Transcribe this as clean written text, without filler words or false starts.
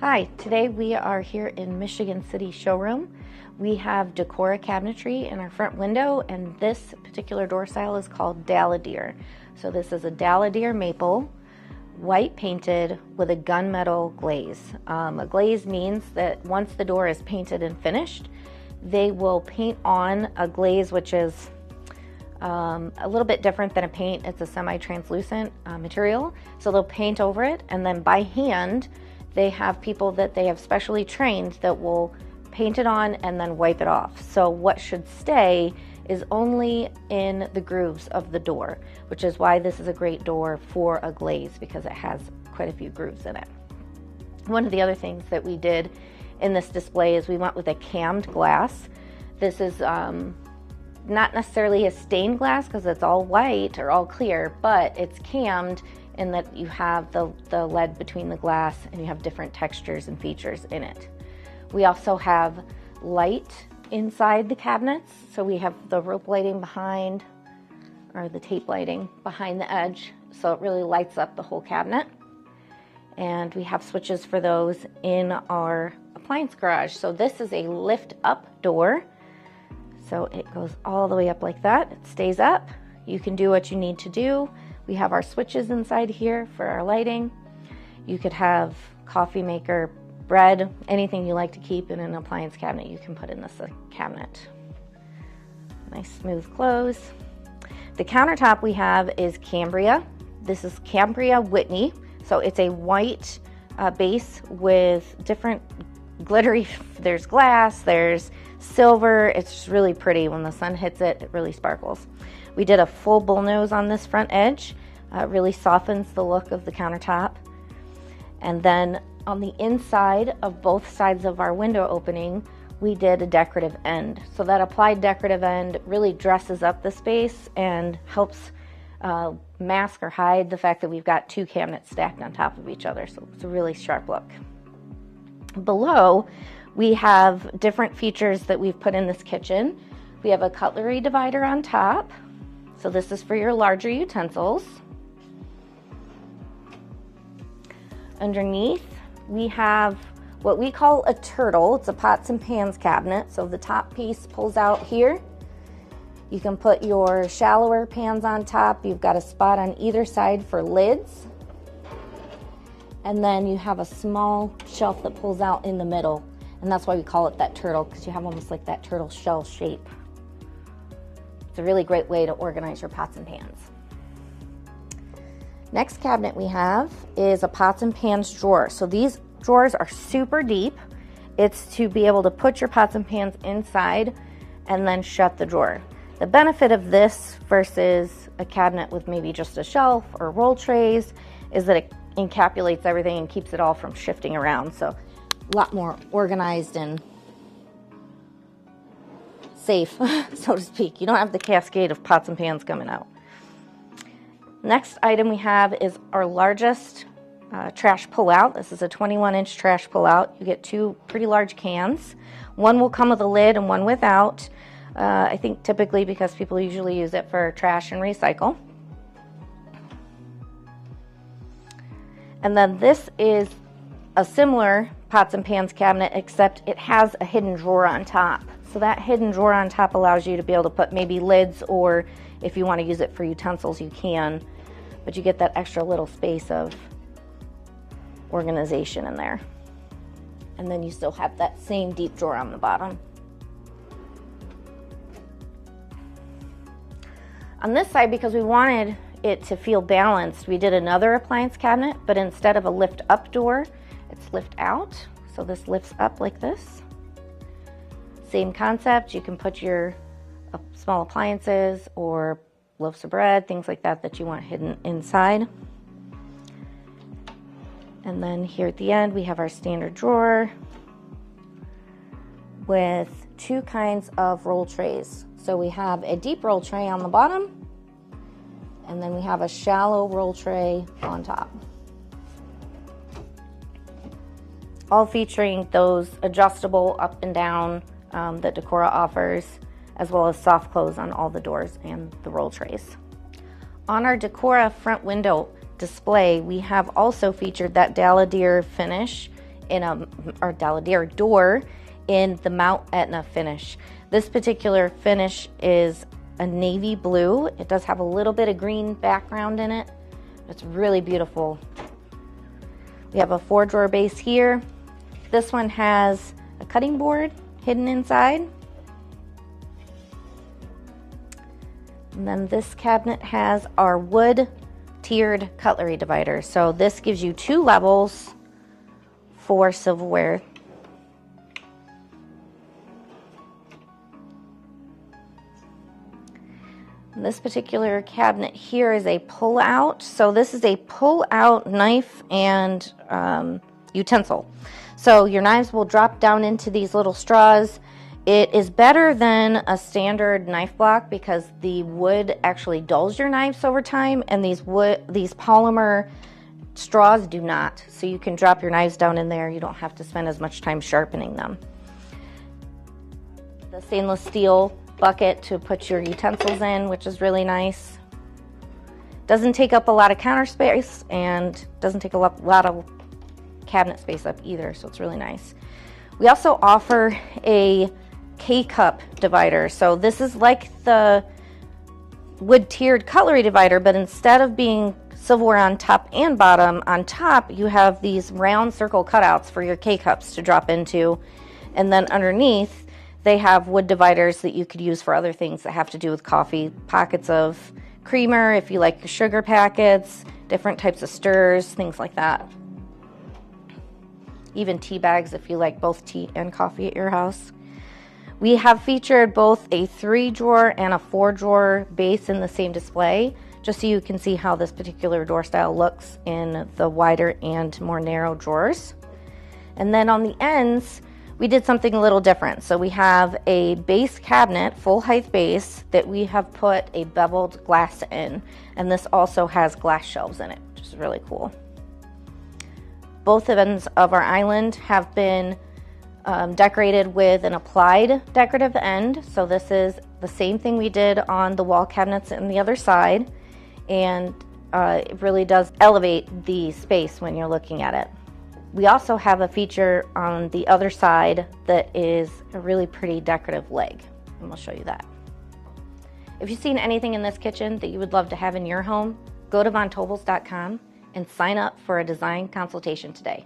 Hi, today we are here in Michigan City Showroom. We have Decora cabinetry in our front window, and this particular door style is called Daladier. So this is a Daladier maple, white painted with a gunmetal glaze. A glaze means that once the door is painted and finished, they will paint on a glaze which is a little bit different than a paint. It's a semi-translucent material. So they'll paint over it, and then by hand, they have people that they have specially trained that will paint it on and then wipe it off. So what should stay is only in the grooves of the door, which is why this is a great door for a glaze, because it has quite a few grooves in it. One of the other things that we did in this display is we went with a cammed glass. This is not necessarily a stained glass because it's all white or all clear, but it's cammed in that you have the lead between the glass and you have different textures and features in it. We also have light inside the cabinets. So we have the rope lighting behind, or the tape lighting behind the edge. So it really lights up the whole cabinet. And we have switches for those in our appliance garage. So this is a lift up door. So it goes all the way up like that. It stays up. You can do what you need to do. We have our switches inside here for our lighting. You could have coffee maker, bread, anything you like to keep in an appliance cabinet, you can put in this cabinet. Nice smooth close. The countertop we have is Cambria. This is Cambria Whitney. So it's a white base with different glittery, there's glass, there's silver. It's just really pretty. When the sun hits it, it really sparkles. We did a full bullnose on this front edge. It really softens the look of the countertop. And then on the inside of both sides of our window opening, we did a decorative end. So that applied decorative end really dresses up the space and helps mask or hide the fact that we've got two cabinets stacked on top of each other. So it's a really sharp look. Below, we have different features that we've put in this kitchen. We have a cutlery divider on top. So this is for your larger utensils. Underneath, we have what we call a turtle. It's a pots and pans cabinet. So the top piece pulls out here. You can put your shallower pans on top. You've got a spot on either side for lids. And then you have a small shelf that pulls out in the middle. And that's why we call it that turtle, because you have almost like that turtle shell shape. It's a really great way to organize your pots and pans. Next cabinet we have is a pots and pans drawer. So these drawers are super deep. It's to be able to put your pots and pans inside and then shut the drawer. The benefit of this versus a cabinet with maybe just a shelf or roll trays is that it encapsulates everything and keeps it all from shifting around. So a lot more organized and safe, so to speak. You don't have the cascade of pots and pans coming out. Next item we have is our largest trash pullout. This is a 21-inch trash pullout. You get two pretty large cans. One will come with a lid and one without. I think typically because people usually use it for trash and recycle. And then this is a similar pots and pans cabinet, except it has a hidden drawer on top. So that hidden drawer on top allows you to be able to put maybe lids, or if you want to use it for utensils, you can. But you get that extra little space of organization in there. And then you still have that same deep drawer on the bottom. On this side, because we wanted it to feel balanced, we did another appliance cabinet, but instead of a lift up door, it's lift out. So this lifts up like this. Same concept. You can put your small appliances or loaves of bread, things like that that you want hidden inside. And then here at the end, we have our standard drawer with two kinds of roll trays. So we have a deep roll tray on the bottom, and then we have a shallow roll tray on top. All featuring those adjustable up and down that Decora offers, as well as soft close on all the doors and the roll trays. On our Decora front window display, we have also featured that Daladier finish in or Daladier door in the Mount Etna finish. This particular finish is a navy blue. It does have a little bit of green background in it. It's really beautiful. We have a 4-drawer base here. This one has a cutting board hidden inside. And then this cabinet has our wood tiered cutlery divider. So this gives you 2 levels for silverware. This particular cabinet here is a pull-out. So this is a pull-out knife and utensil. So your knives will drop down into these little straws. It is better than a standard knife block because the wood actually dulls your knives over time, and these polymer straws do not. So you can drop your knives down in there. You don't have to spend as much time sharpening them. The stainless steel bucket to put your utensils in, which is really nice. Doesn't take up a lot of counter space and doesn't take a lot of cabinet space up either, so it's really nice. We also offer a K-cup divider. So this is like the wood tiered cutlery divider, but instead of being silverware on top and bottom, on top you have these round circle cutouts for your K-cups to drop into, and then underneath they have wood dividers that you could use for other things that have to do with coffee, pockets of creamer if you like your sugar packets, different types of stirs, things like that. Even tea bags if you like both tea and coffee at your house. We have featured both a 3-drawer and a 4-drawer base in the same display, just so you can see how this particular door style looks in the wider and more narrow drawers. And then on the ends, we did something a little different. So we have a base cabinet, full height base, that we have put a beveled glass in. And this also has glass shelves in it, which is really cool. Both ends of our island have been decorated with an applied decorative end. So this is the same thing we did on the wall cabinets on the other side. And it really does elevate the space when you're looking at it. We also have a feature on the other side that is a really pretty decorative leg, and we'll show you that. If you've seen anything in this kitchen that you would love to have in your home, go to vontobels.com and sign up for a design consultation today.